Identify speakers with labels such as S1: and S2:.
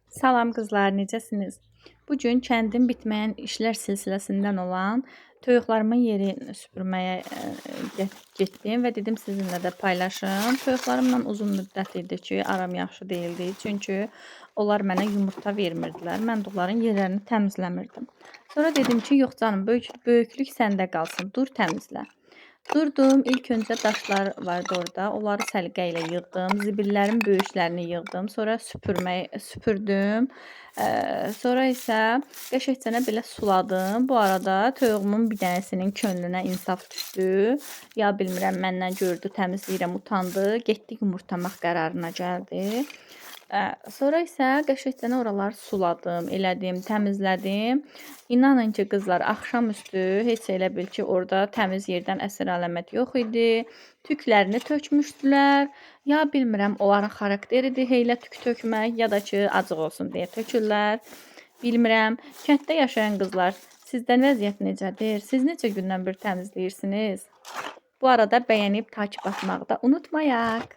S1: Salam qızlar, necəsiniz? Bu gün kəndin bitməyən işlər silsiləsindən olan toyuqlarımın yerini süpürməyə getdim və dedim sizinlə də paylaşım. Toyuqlarımla uzun müddət idi ki, aram yaxşı deyildi. Çünki onlar mənə yumurta vermirdilər. Mən də onların yerlərini təmizləmirdim. Sonra dedim ki, yox canım, böyüklük səndə qalsın, dur təmizlə. Durdum, ilk öncə daşlar vardı orada. Onları səliqə ilə yığdım. Zibillərin böyüklərini yığdım. Sonra süpürdüm. Sonra isə qəşəngcənə belə suladım. Bu arada toyuğumun bir dənəsinin könlünə insaf düşdü. Ya bilmirəm, məndən gördü, təmizləyirəm, utandı. Getdi yumurtlamaq qərarına gəldi. Sonra isə qəşəngcənə oraları suladım, elədim, təmizlədim. İnanın ki, qızlar, axşamüstü heç elə bil ki, orada təmiz yerdən əsər əlamət yox idi. Tüklərini tökmüşdülər. Ya bilmirəm, onların xarakteridir heylə tük tökmək, ya da ki, acıq olsun deyə tökürlər. Bilmirəm. Kənddə yaşayan qızlar, sizdən vəziyyət necədir? Siz neçə gündən bir təmizləyirsiniz? Bu arada bəyənib takib atmağı da unutmayaq.